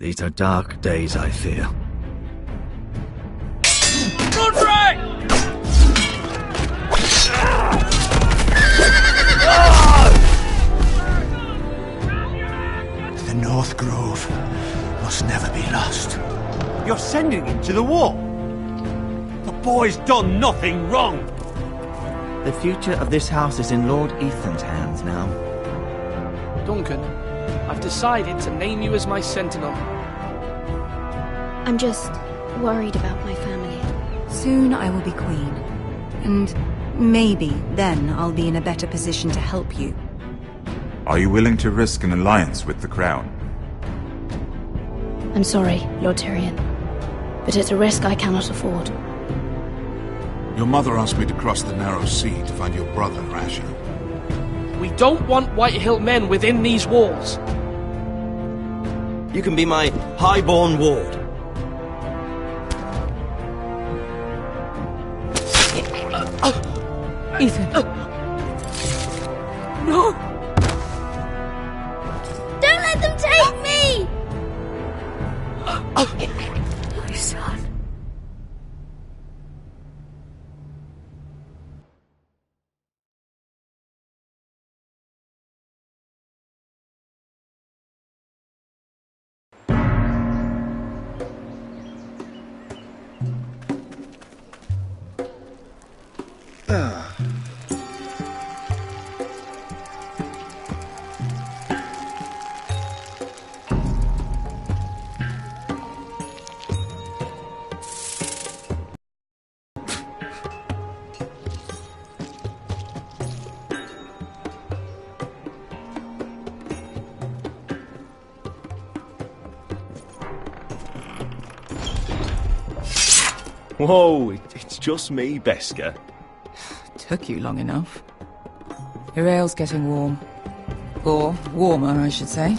These are dark days, I fear. Godfrey! The North Grove must never be lost. You're sending him to the war? The boy's done nothing wrong. The future of this house is in Lord Ethan's hands now. Duncan, I've decided to name you as my sentinel. I'm just worried about my family. Soon I will be queen. And maybe then I'll be in a better position to help you. Are you willing to risk an alliance with the Crown? I'm sorry, Lord Tyrion, but it's a risk I cannot afford. Your mother asked me to cross the narrow sea to find your brother, Rasher. We don't want Whitehill men within these walls. You can be my highborn ward. Ethan. No! Don't let them take me! My son. Whoa, it's just me, Beska. Took you long enough. Your ale's getting warm. Or warmer, I should say.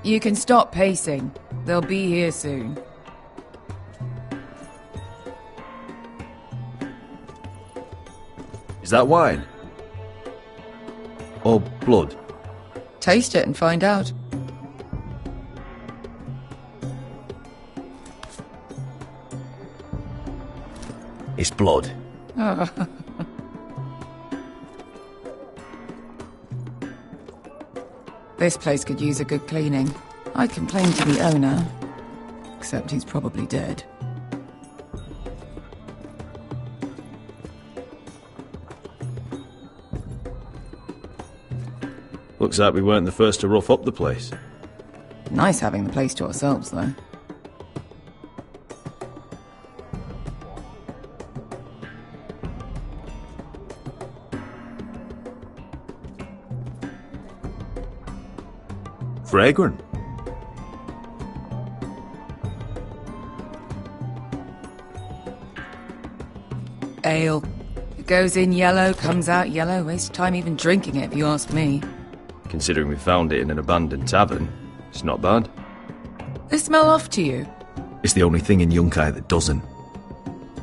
You can stop pacing. They'll be here soon. Is that wine? Or blood? Taste it and find out. It's blood. This place could use a good cleaning. I complained to the owner, except he's probably dead. Looks like we weren't the first to rough up the place. Nice having the place to ourselves, though. Fragrant. Ale. It goes in yellow, comes out yellow. Waste time even drinking it, if you ask me. Considering we found it in an abandoned tavern, it's not bad. They smell off to you. It's the only thing in Yunkai that doesn't.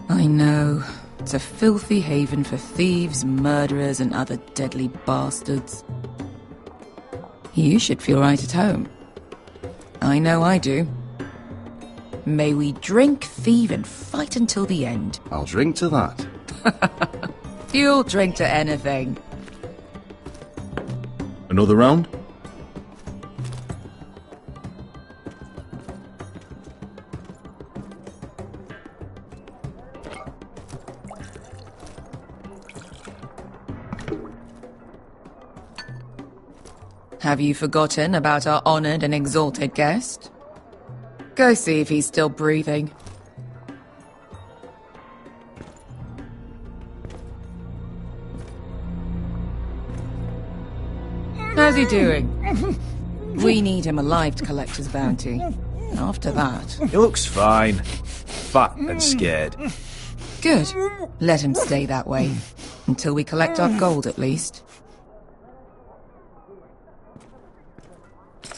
I know. It's a filthy haven for thieves, murderers, and other deadly bastards. You should feel right at home. I know I do. May we drink, thieve, and fight until the end. I'll drink to that. You'll drink to anything. Another round? Have you forgotten about our honoured and exalted guest? Go see if he's still breathing. How's he doing? We need him alive to collect his bounty. After that... He looks fine. Fat and scared. Good. Let him stay that way. Until we collect our gold, at least.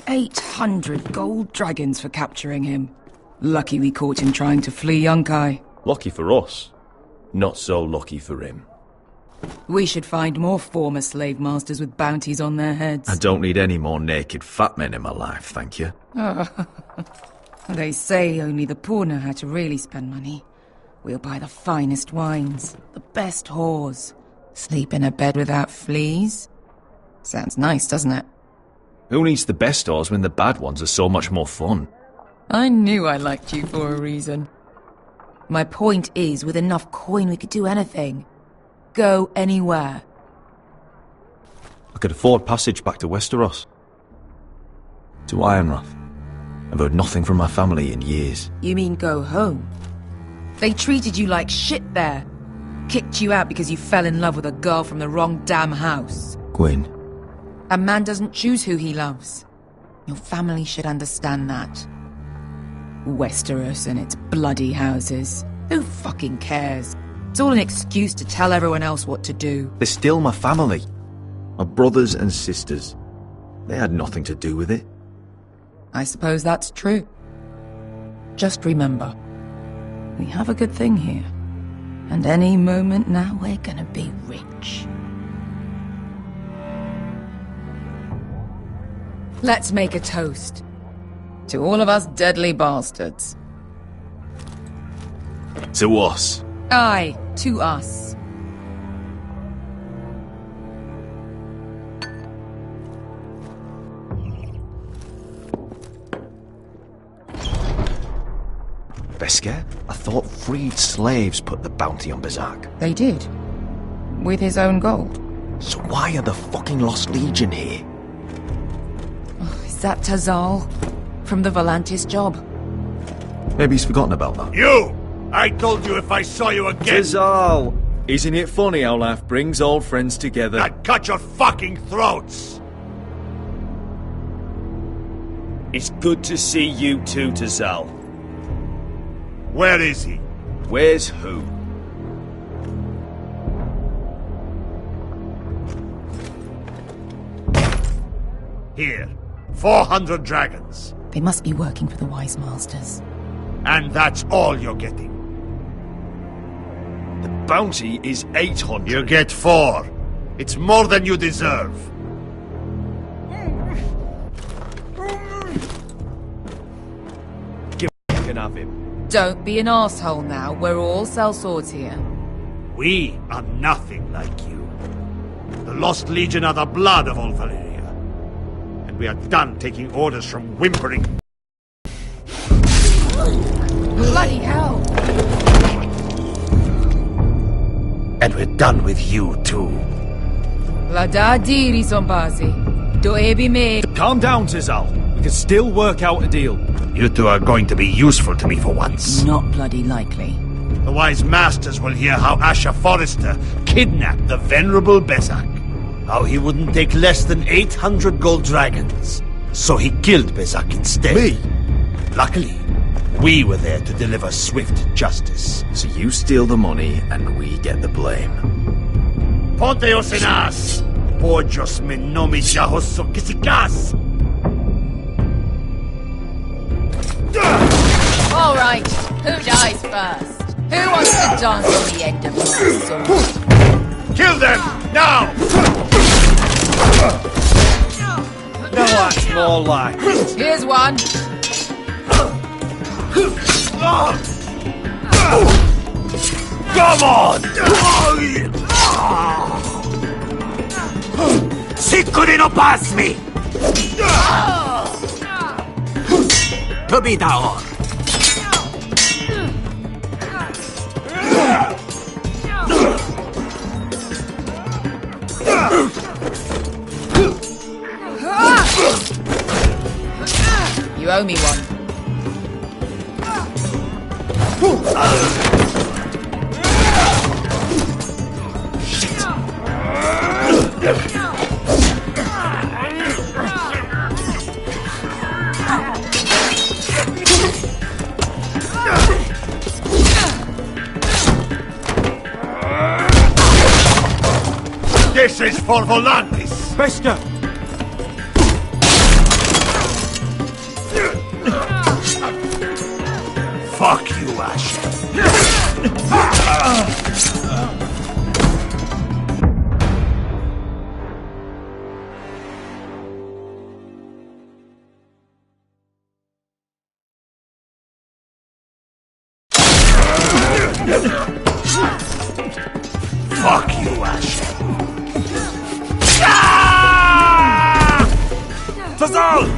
800 gold dragons for capturing him. Lucky we caught him trying to flee Yunkai. Lucky for us. Not so lucky for him. We should find more former slave masters with bounties on their heads. I don't need any more naked fat men in my life, thank you. They say only the poor know how to really spend money. We'll buy the finest wines, the best whores, sleep in a bed without fleas. Sounds nice, doesn't it? Who needs the best whores when the bad ones are so much more fun? I knew I liked you for a reason. My point is, with enough coin we could do anything. Go anywhere. I could afford passage back to Westeros. To Ironrath. I've heard nothing from my family in years. You mean go home? They treated you like shit there. Kicked you out because you fell in love with a girl from the wrong damn house. Gwyn. A man doesn't choose who he loves. Your family should understand that. Westeros and its bloody houses. Who fucking cares? It's all an excuse to tell everyone else what to do. They're still my family. My brothers and sisters. They had nothing to do with it. I suppose that's true. Just remember, we have a good thing here. And any moment now we're gonna be rich. Let's make a toast. To all of us deadly bastards. To us. Aye, to us. Beskar? I thought freed slaves put the bounty on Berserk. They did. With his own gold. So why are the fucking Lost Legion here? Is that Tazal? From the Volantis job? Maybe he's forgotten about that. You! I told you if I saw you again... Tazal! Isn't it funny how life brings old friends together? I'd cut your fucking throats! It's good to see you too, Tazal. Where is he? Where's who? Here. 400 dragons. They must be working for the Wise Masters. And that's all you're getting. The bounty is 800. You get 4. It's more than you deserve. You can have him. Don't be an asshole now. We're all sellswords here. We are nothing like you. The Lost Legion are the blood of all Valyria. And we are done taking orders from whimpering... Bloody hell! And we're done with you, too. La da diri, Sombazi. Do ebi me. Calm down, Tazal. We can still work out a deal. You two are going to be useful to me for once. Not bloody likely. The Wise Masters will hear how Asher Forrester kidnapped the venerable Berserk. How he wouldn't take less than 800 gold dragons. So he killed Berserk instead. Me? Luckily, we were there to deliver swift justice. So you steal the money and we get the blame. Ponteos en as! Pojos me nomi jahoso kisikas! All right, who dies first? Who wants to dance on the end of my sword? Kill them! Now! No, that's more like. Here's one. Come on! Sikuri no pass me! To be down. You owe me one. This is for Volantis! Beskar! Fuck you, Ash.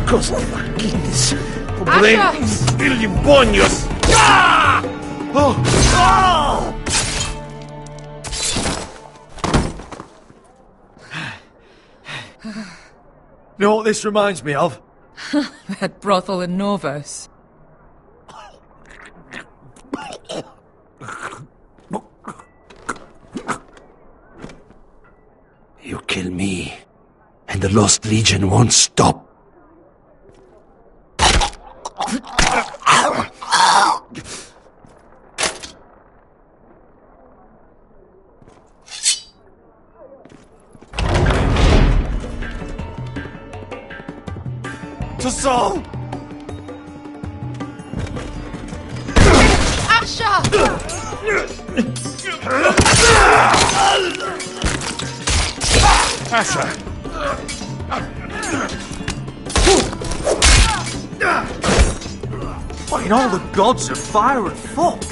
Cosa fuckings. Il demonios. You know what this reminds me of? That brothel in Norvos. You kill me, and the Lost Legion won't stop. To Saul! Asha! Asha! What in all the gods of fire and fuck?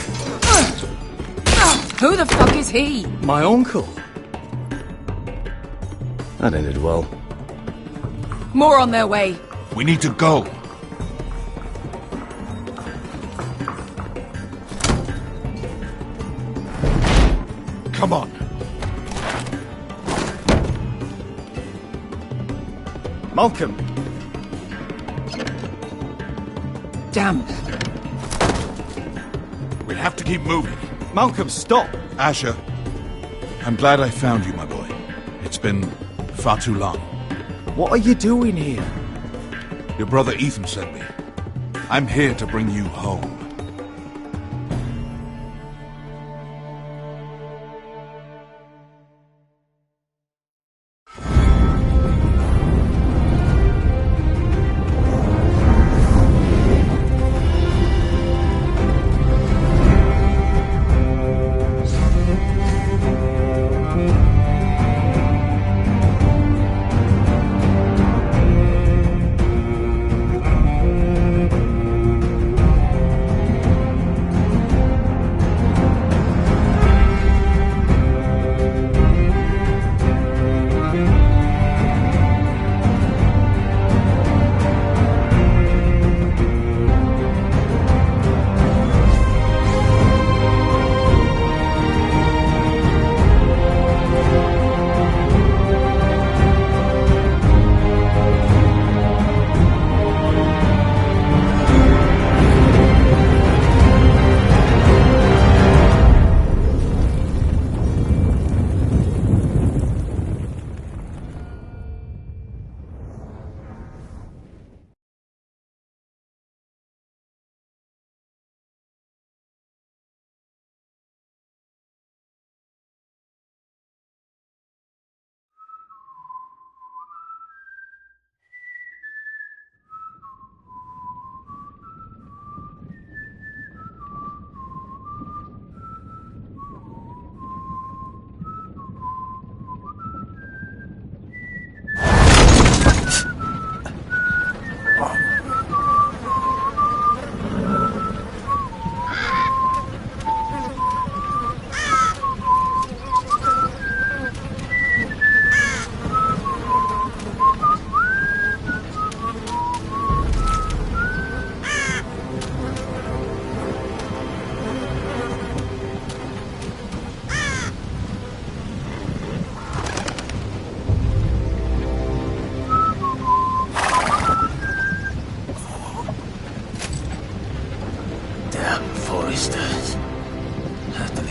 Who the fuck is he? My uncle. That ended well. More on their way. We need to go. Come on. Malcolm. Damn. We'll have to keep moving. Malcolm, stop. Asha, I'm glad I found you, my boy. It's been far too long. What are you doing here? Your brother Ethan sent me. I'm here to bring you home.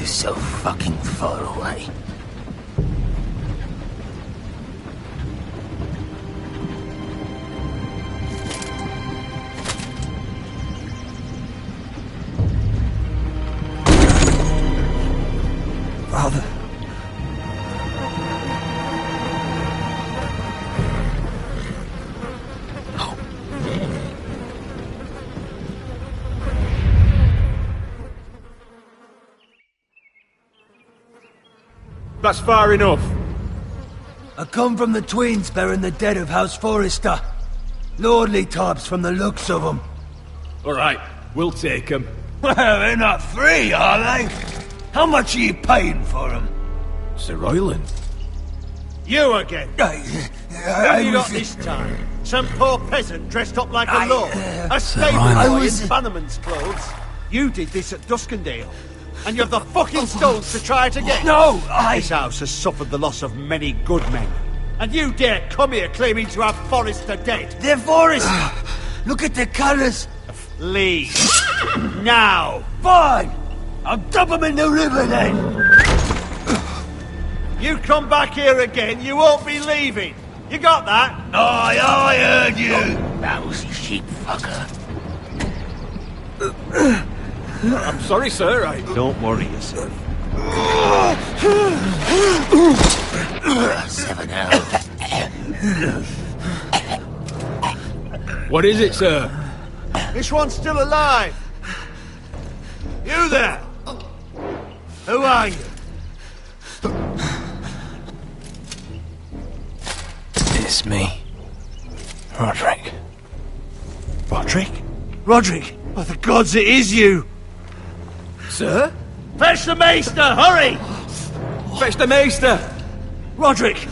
So fucking far away. Father. That's far enough. I come from the twins bearing the dead of House Forrester. Lordly types from the looks of them. Alright, we'll take them. Well, they're not free, are they? How much are you paying for them? Sir Royland. You again. Who have you got this time? Some poor peasant dressed up like a lord? A stable boy in Bannerman's clothes? You did this at Duskendale, and you have the fucking stones to try it again? No, This house has suffered the loss of many good men, and you dare come here claiming to have Forrester dead? They're Forrest! Look at the colours! Leave. Now! Fine! I'll dump them in the river then! You come back here again, you won't be leaving. You got that? Aye, I heard you! Lousy sheep fucker. I'm sorry, sir. Don't worry yourself. 7L. What is it, sir? This one's still alive. You there? Who are you? It's me. Roderick. Roderick? Roderick? Oh, the gods, it is you! Sir? Fetch the maester, hurry! Fetch the maester! Roderick!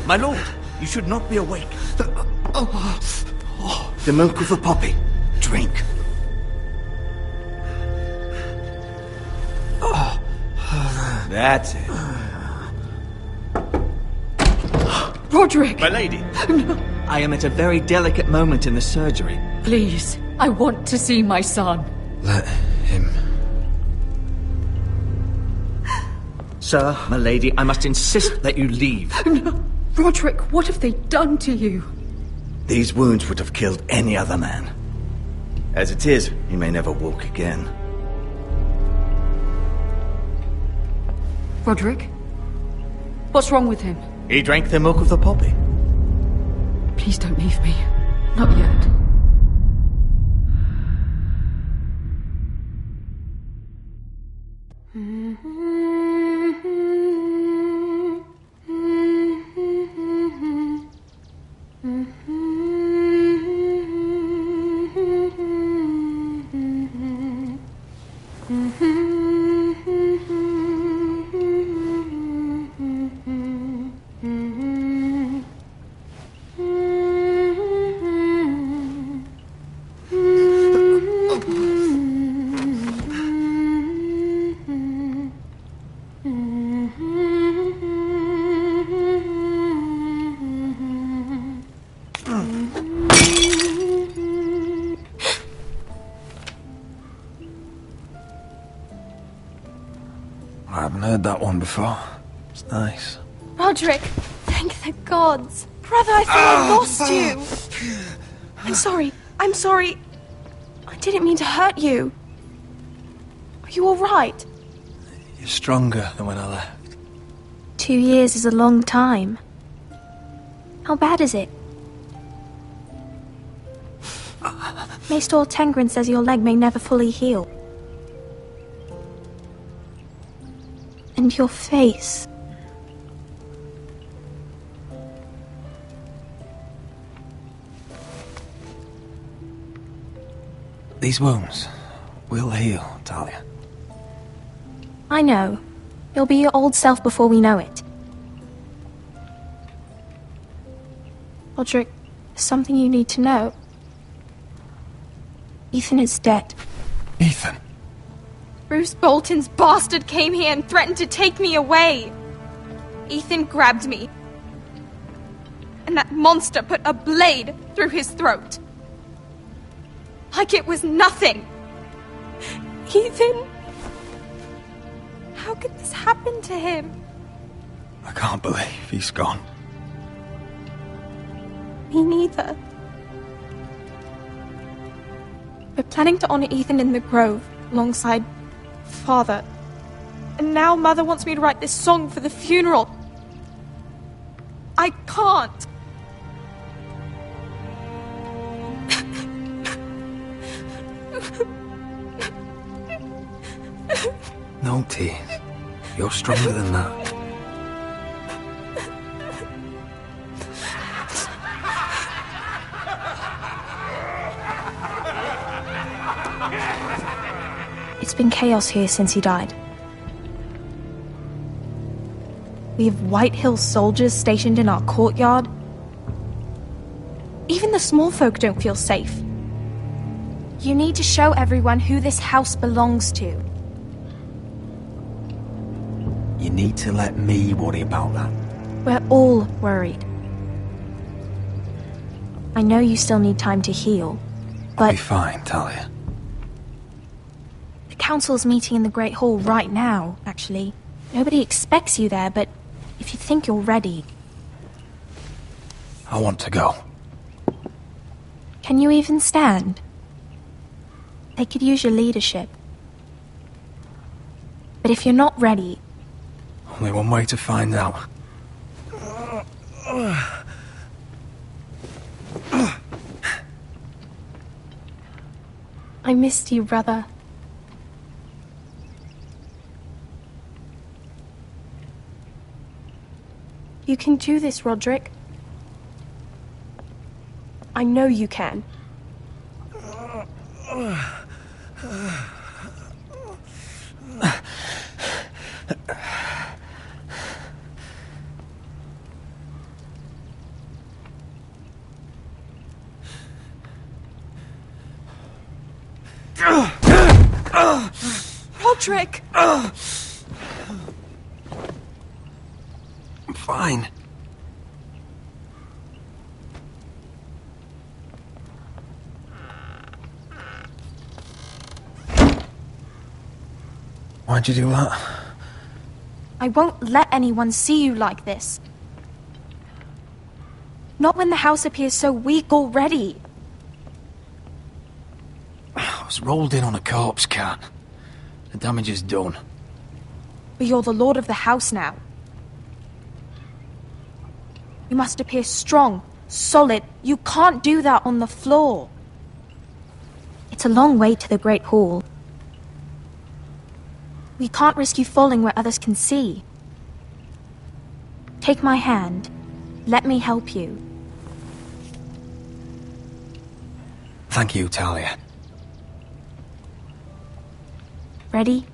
My lord, you should not be awake. The milk of the poppy. Drink. That's it. Roderick! My lady. No. I am at a very delicate moment in the surgery. Please, I want to see my son. Let him. Sir, my lady, I must insist that you leave. No. Roderick, what have they done to you? These wounds would have killed any other man. As it is, he may never walk again. Roderick? What's wrong with him? He drank the milk of the poppy. Please don't leave me. Not yet. I haven't heard that one before. It's nice. Roderick, thank the gods. Brother, I thought I lost you. I'm sorry. I didn't mean to hurt you. Are you all right? You're stronger than when I left. 2 years is a long time. How bad is it? Maester Tengrin says your leg may never fully heal. And your face. These wounds will heal, Talia. I know. You'll be your old self before we know it. Roderick, there's something you need to know. Ethan is dead. Ethan? Bruce Bolton's bastard came here and threatened to take me away. Ethan grabbed me. And that monster put a blade through his throat. Like it was nothing. Ethan? How could this happen to him? I can't believe he's gone. Me neither. We're planning to honor Ethan in the Grove, alongside Father. And now Mother wants me to write this song for the funeral. I can't. No tears. You're stronger than that. It's been chaos here since he died. We have White Hill soldiers stationed in our courtyard. Even the small folk don't feel safe. You need to show everyone who this house belongs to. You need to let me worry about that. We're all worried. I know you still need time to heal, but... I'll be fine, Talia. The council's meeting in the Great Hall right now, actually. Nobody expects you there, but if you think you're ready... I want to go. Can you even stand? They could use your leadership. But if you're not ready... Only one way to find out. I missed you, brother. You can do this, Roderick. I know you can. Roderick! I'm fine. Why'd you do that? I won't let anyone see you like this. Not when the house appears so weak already. I was rolled in on a corpse cart. The damage is done. But you're the lord of the house now. You must appear strong, solid. You can't do that on the floor. It's a long way to the Great Hall. We can't risk you falling where others can see. Take my hand. Let me help you. Thank you, Talia. Ready?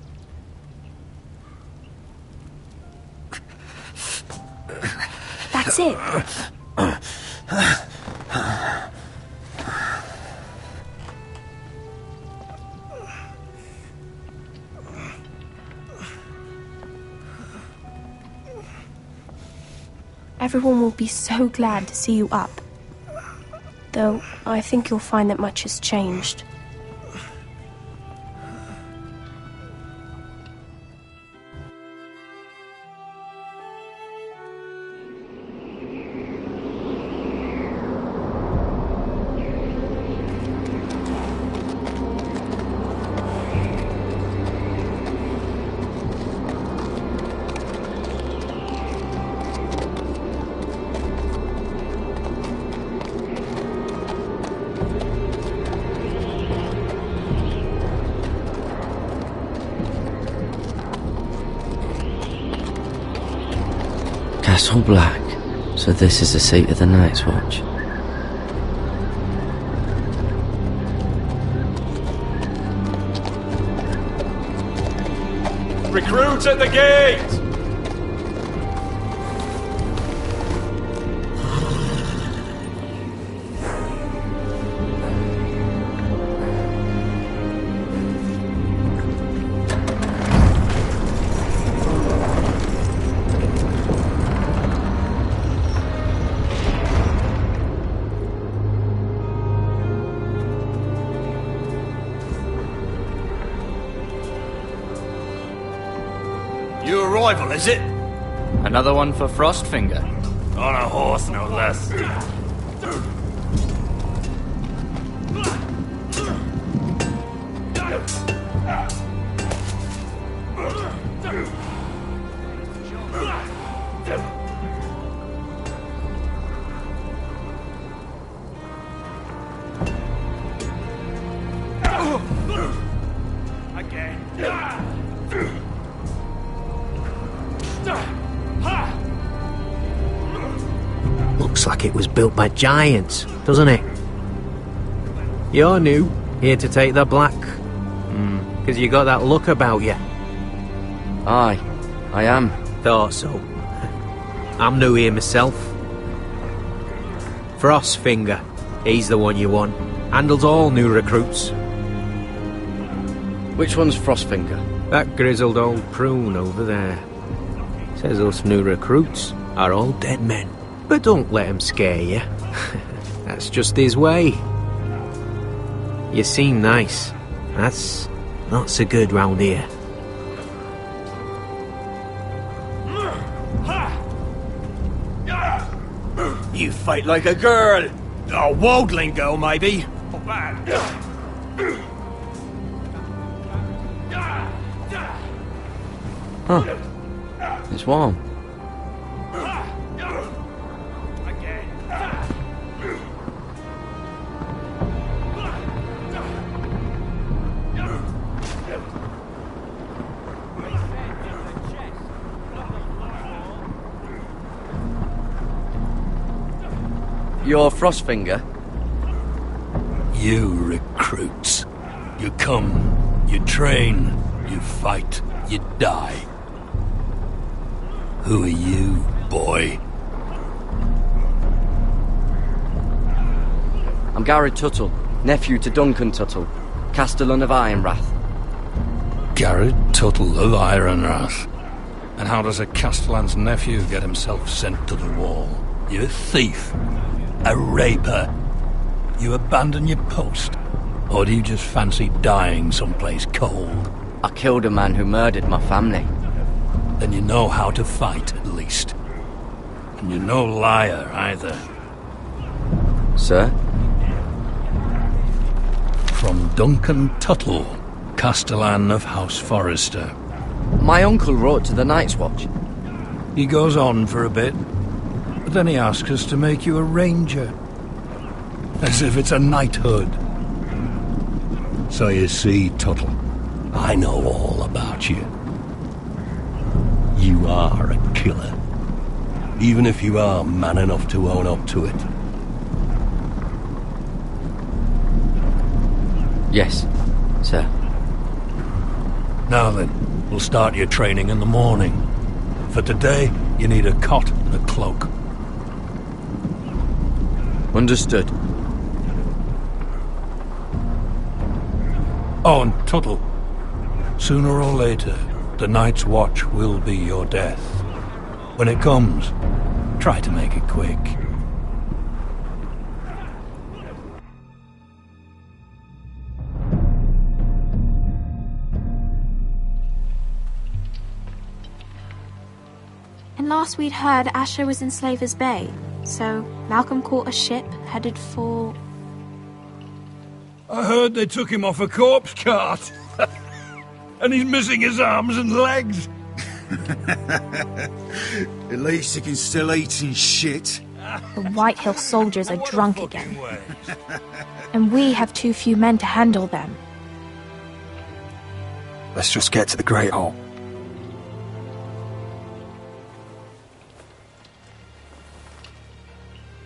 That's it. Everyone will be so glad to see you up. Though, I think you'll find that much has changed. Castle Black, so this is the seat of the Night's Watch. Recruit at the gate! New arrival, is it? Another one for Frostfinger. On a horse, no less. Looks like it was built by giants, doesn't it? You're new, here to take the black. 'Cause you got that look about you. Aye, I am. Thought so. I'm new here myself. Frostfinger, he's the one you want. Handles all new recruits. Which one's Frostfinger? That grizzled old prune over there. Says us new recruits are all dead men. But don't let him scare you. That's just his way. You seem nice. That's not so good round here. You fight like a girl! A worldling girl, maybe? Huh. It's warm. You're Frostfinger? You recruits. You come, you train, you fight, you die. Who are you, boy? I'm Gary Tuttle, nephew to Duncan Tuttle, Castellan of Ironrath. Garrett Tuttle of Ironrath. And how does a Castellan's nephew get himself sent to the wall? You thief. A raper. You abandon your post? Or do you just fancy dying someplace cold? I killed a man who murdered my family. Then you know how to fight, at least. And you're no liar, either. Sir? From Duncan Tuttle, Castellan of House Forrester. My uncle wrote to the Night's Watch. He goes on for a bit, but then he asks us to make you a ranger. As if it's a knighthood. So you see, Tuttle, I know all about you. You are a killer. Even if you are man enough to own up to it. Yes, sir. Now then, we'll start your training in the morning. For today, you need a cot and a cloak. Understood. Oh, and Tuttle, sooner or later, the Night's Watch will be your death. When it comes, try to make it quick. And last we'd heard, Asher was in Slaver's Bay, so Malcolm caught a ship headed for... I heard they took him off a corpse cart. And he's missing his arms and legs. At least he can still eat and shit. The White Hill soldiers are drunk again. And we have too few men to handle them. Let's just get to the Great Hall.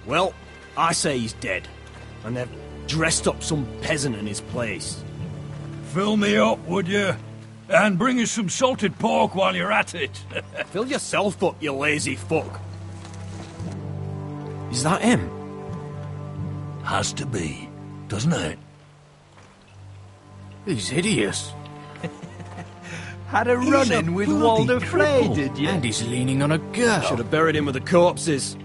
Well, I say he's dead. And they've dressed up some peasant in his place. Fill me up, would you? And bring us some salted pork while you're at it. Fill yourself up, you lazy fuck. Is that him? Has to be, doesn't it? He's hideous. Had a run-in with Walder Frey, did you? And he's leaning on a girl. Should have buried him with the corpses.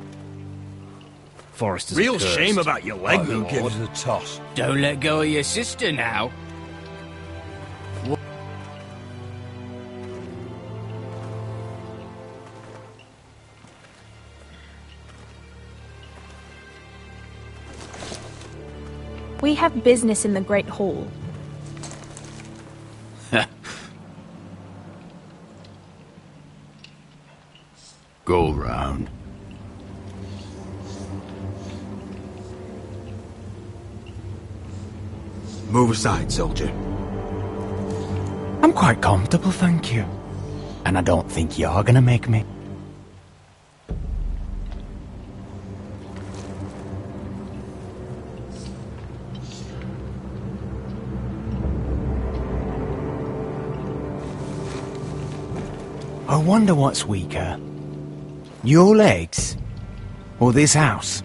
Forrester's Real cursed. shame about your leg, Who Lord. gives a toss? Don't let go of your sister now. We have business in the Great Hall. Go round. Move aside, soldier. I'm quite comfortable, thank you. And I don't think you're gonna make me. I wonder what's weaker. Your legs? Or this house?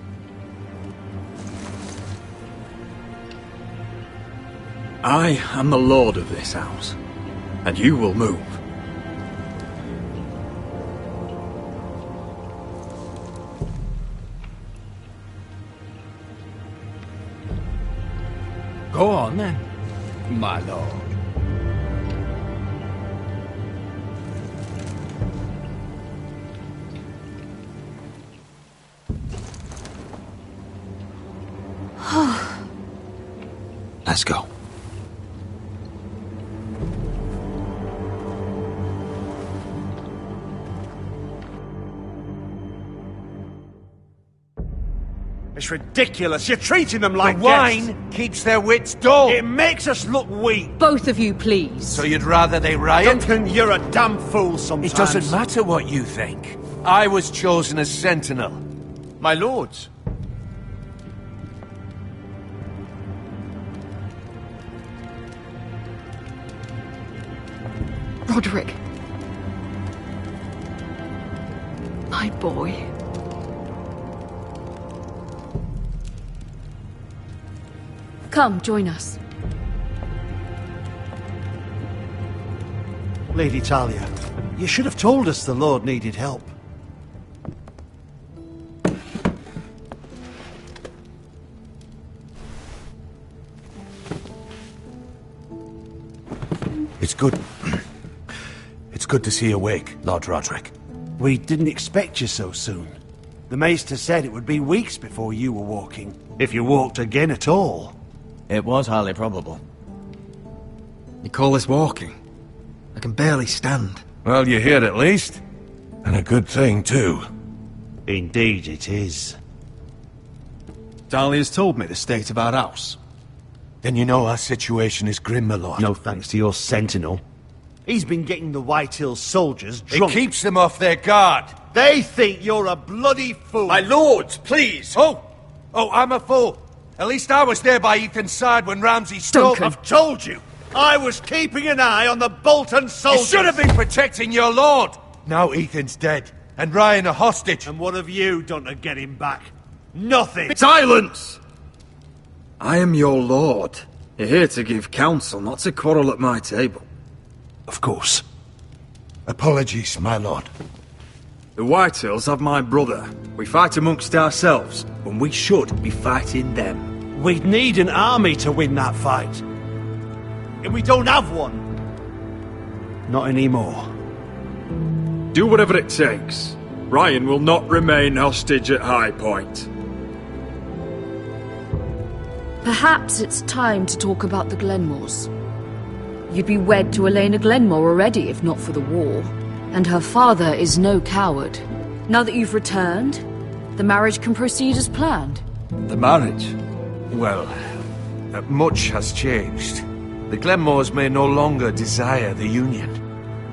I am the lord of this house, and you will move. Go on then, My lord. Let's go. It's ridiculous. You're treating them like The wine keeps their wits dull. It makes us look weak. Both of you, please. So you'd rather they riot? Duncan, you're a damn fool sometimes. It doesn't matter what you think. I was chosen as sentinel. My lords. Roderick. My boy. Come, join us. Lady Talia, you should have told us the Lord needed help. It's good. It's good to see you awake, Lord Roderick. We didn't expect you so soon. The Maester said it would be weeks before you were walking, if you walked again at all. It was highly probable. You call this walking? I can barely stand. Well, you're here at least. And a good thing, too. Indeed it is. Talia's told me the state of our house. Then you know our situation is grim, my lord. No thanks to your sentinel. He's been getting the White Hills soldiers drunk. It keeps them off their guard. They think you're a bloody fool. My lords, please! Oh, I'm a fool. At least I was there by Ethan's side when Ramsay stole... Duncan. I've told you. I was keeping an eye on the Bolton soldiers. You should have been protecting your lord. Now Ethan's dead, and Ryan a hostage. And what have you done to get him back? Nothing. Silence! I am your lord. You're here to give counsel, not to quarrel at my table. Of course. Apologies, my lord. The Whitehills have my brother. We fight amongst ourselves, when we should be fighting them. We'd need an army to win that fight. And we don't have one. Not anymore. Do whatever it takes. Ryan will not remain hostage at High Point. Perhaps it's time to talk about the Glenmores. You'd be wed to Elena Glenmore already if not for the war. And her father is no coward. Now that you've returned, the marriage can proceed as planned. The marriage? Well, much has changed. The Glenmores may no longer desire the union.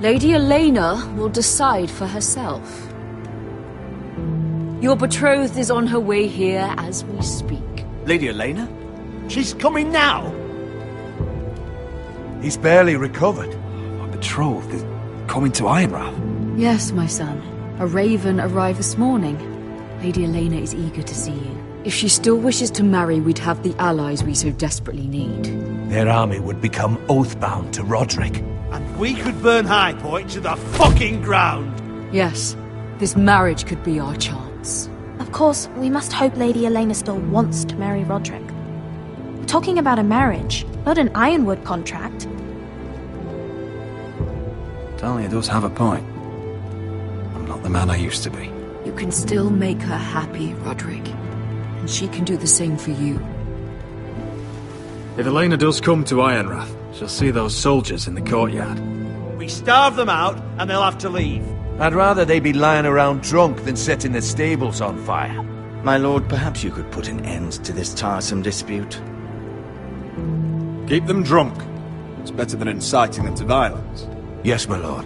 Lady Elena will decide for herself. Your betrothed is on her way here as we speak. Lady Elena? She's coming now. He's barely recovered. My betrothed is coming to Ironrath. Yes, my son. A raven arrived this morning. Lady Elena is eager to see you. If she still wishes to marry, we'd have the allies we so desperately need. Their army would become oath-bound to Roderick. And we could burn High Point to the fucking ground. Yes, this marriage could be our chance. Of course, we must hope Lady Elena still wants to marry Roderick. We're talking about a marriage, not an Ironwood contract. Talia does have a point. I'm not the man I used to be. You can still make her happy, Roderick. And she can do the same for you. If Elena does come to Ironrath, she'll see those soldiers in the courtyard. We starve them out, and they'll have to leave. I'd rather they be lying around drunk than setting the stables on fire. My lord, perhaps you could put an end to this tiresome dispute. Keep them drunk. It's better than inciting them to violence. Yes, my lord.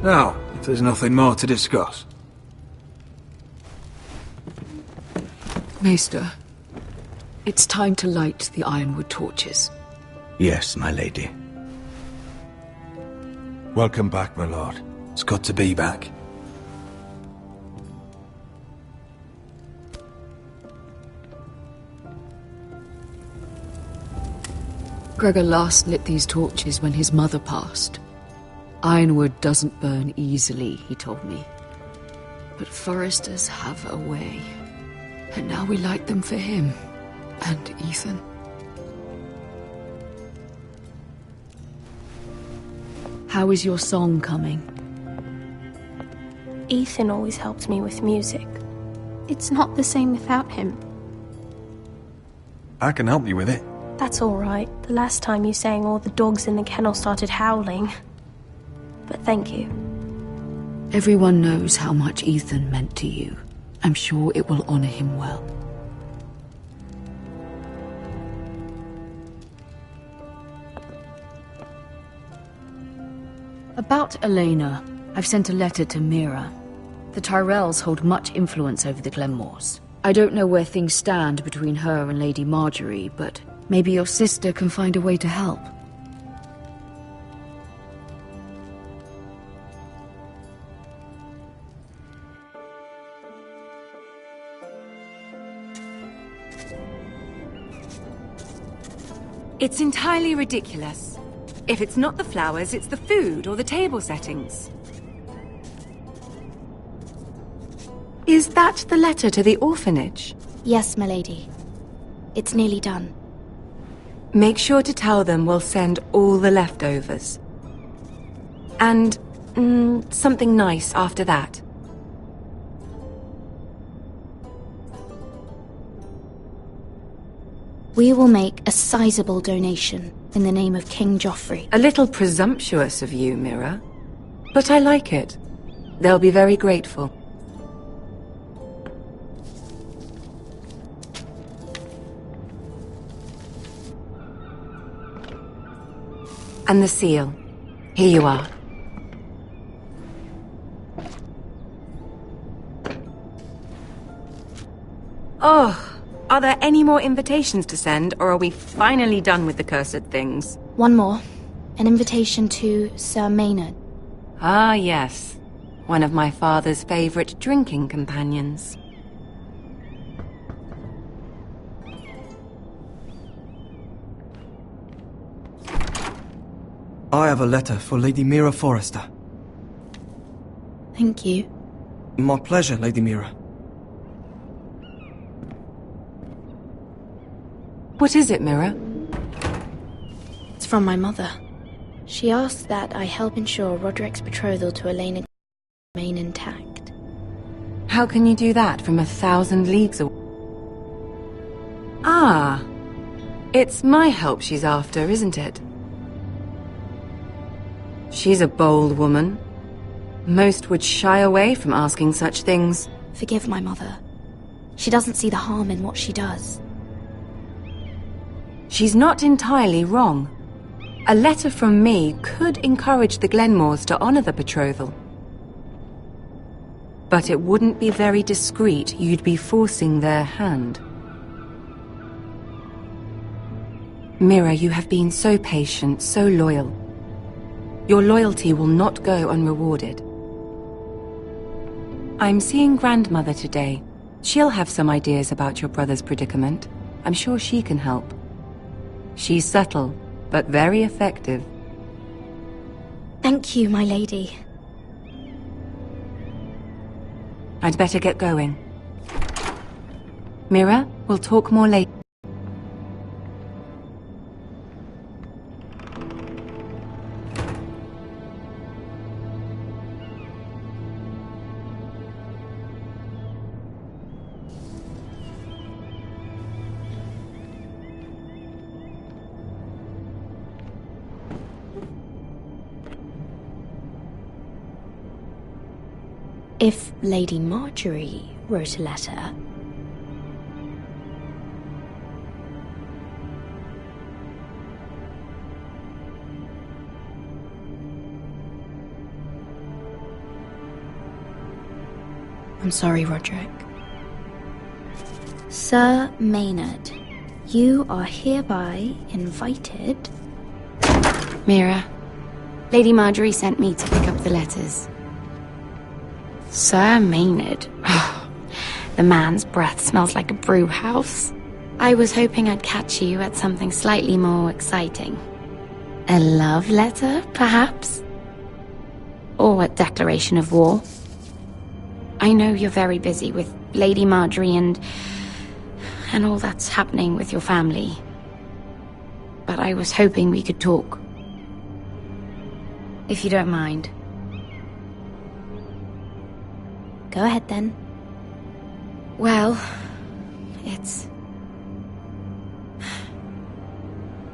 Now, if there's nothing more to discuss. Maester, it's time to light the Ironwood torches. Yes, my lady. Welcome back, my lord. It's good to be back. Gregor last lit these torches when his mother passed. Ironwood doesn't burn easily, he told me. But foresters have a way. And now we light them for him. And Ethan. How is your song coming? Ethan always helps me with music. It's not the same without him. I can help you with it. That's all right. The last time you sang, all the dogs in the kennel started howling. But thank you. Everyone knows how much Ethan meant to you. I'm sure it will honor him well. About Elena, I've sent a letter to Mira. The Tyrells hold much influence over the Glenmores. I don't know where things stand between her and Lady Marjorie, but maybe your sister can find a way to help. It's entirely ridiculous. If it's not the flowers, it's the food or the table settings. Is that the letter to the orphanage? Yes, my lady. It's nearly done. Make sure to tell them we'll send all the leftovers. And something nice after that. We will make a sizable donation in the name of King Joffrey. A little presumptuous of you, Mira. But I like it. They'll be very grateful. And the seal. Here you are. Oh, are there any more invitations to send, or are we finally done with the cursed things? One more. An invitation to Sir Maynard. Ah, yes. One of my father's favorite drinking companions. I have a letter for Lady Mira Forrester. Thank you. My pleasure, Lady Mira. What is it, Mira? It's from my mother. She asks that I help ensure Roderick's betrothal to Elena remain intact. How can you do that from 1,000 leagues away? Ah, it's my help she's after, isn't it? She's a bold woman. Most would shy away from asking such things. Forgive my mother. She doesn't see the harm in what she does. She's not entirely wrong. A letter from me could encourage the Glenmores to honor the betrothal. But it wouldn't be very discreet. You'd be forcing their hand. Mira, you have been so patient, so loyal. Your loyalty will not go unrewarded. I'm seeing Grandmother today. She'll have some ideas about your brother's predicament. I'm sure she can help. She's subtle, but very effective. Thank you, my lady. I'd better get going. Mira, we'll talk more later. If Lady Marjorie wrote a letter... I'm sorry, Roderick. Sir Maynard, you are hereby invited... Mira, Lady Marjorie sent me to pick up the letters. Sir Maynard. The man's breath smells like a brew house. I was hoping I'd catch you at something slightly more exciting. A love letter, perhaps? Or a declaration of war? I know you're very busy with Lady Marjorie and all that's happening with your family. But I was hoping we could talk. If you don't mind. Go ahead then. Well, it's...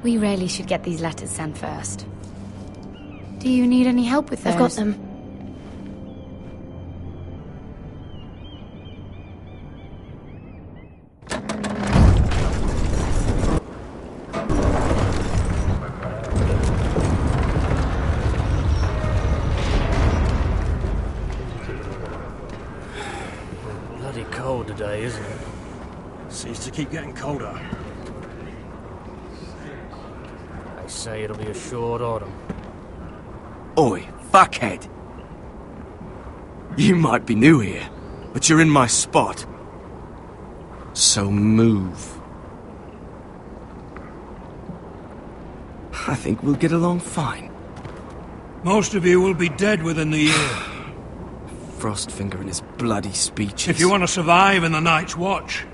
We really should get these letters sent first. Do you need any help with those? I've got them. Bloody cold today, isn't it? Seems to keep getting colder. They say it'll be a short autumn. Oi, fuckhead. You might be new here, but you're in my spot. So move. I think we'll get along fine. Most of you will be dead within the year. Frostfinger and his bloody speeches. If you want to survive in the Night's Watch,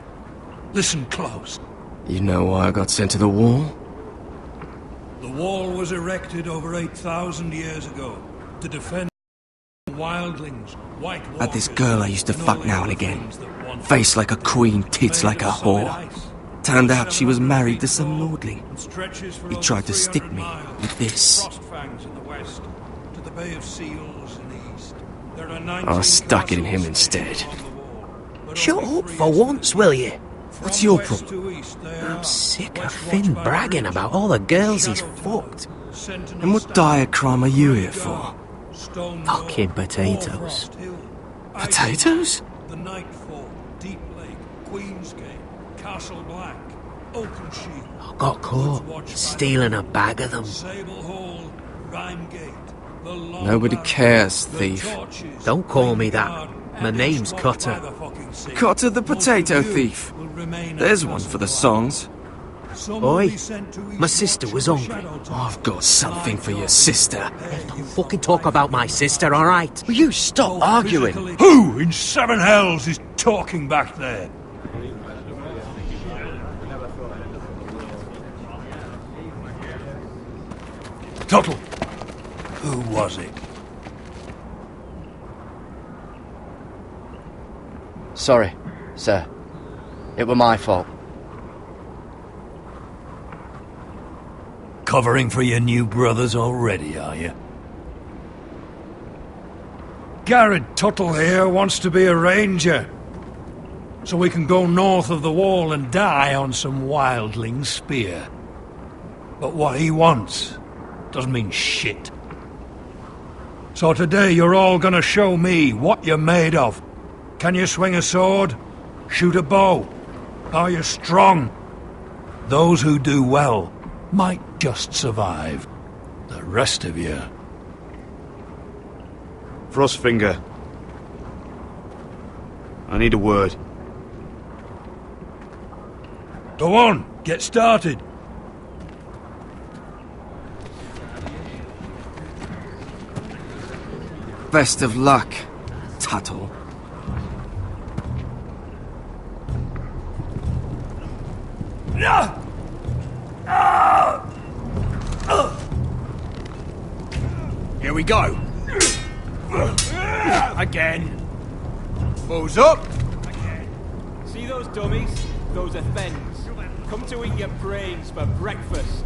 listen close. You know why I got sent to the wall? The wall was erected over 8,000 years ago to defend wildlings, white walkers... Had this girl I used to fuck now and again. Face like a queen, tits like a whore. Turned out she was married to some lordling. He tried to stick me with this. I stuck it in him instead. Shut up for once, will you? What's your problem? I'm sick of Finn bragging about all the girls he's fucked. And what dire crime are you here for? Fucking potatoes. Potatoes? The Nightfall, Deep Lake, Queensgate, Castle Black, Oakenshield. I got caught stealing a bag of them. Sable Hall, Rhymegate, the Long Nobody Bar, cares, thief. Don't call me that. My name's Cutter. Cutter the potato thief. There's one for the songs. Oi, my sister was hungry. I've got something for your sister. Don't fucking talk about my sister, alright? Will you stop arguing? Who in seven hells is talking back there? Tuttle, who was it? Sorry, sir. It were my fault. Covering for your new brothers already, are you? Garrett Tuttle here wants to be a ranger. So we can go north of the wall and die on some wildling spear. But what he wants doesn't mean shit. So today you're all gonna show me what you're made of. Can you swing a sword? Shoot a bow? Are you strong? Those who do well might just survive. The rest of you... Frostfinger. I need a word. Go on, get started. Best of luck, Tuttle. Here we go. Again. Balls up. See those dummies? Those are Fens. Come to eat your brains for breakfast.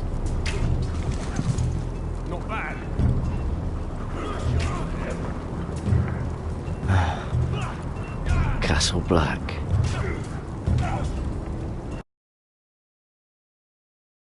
Not bad. Castle Black.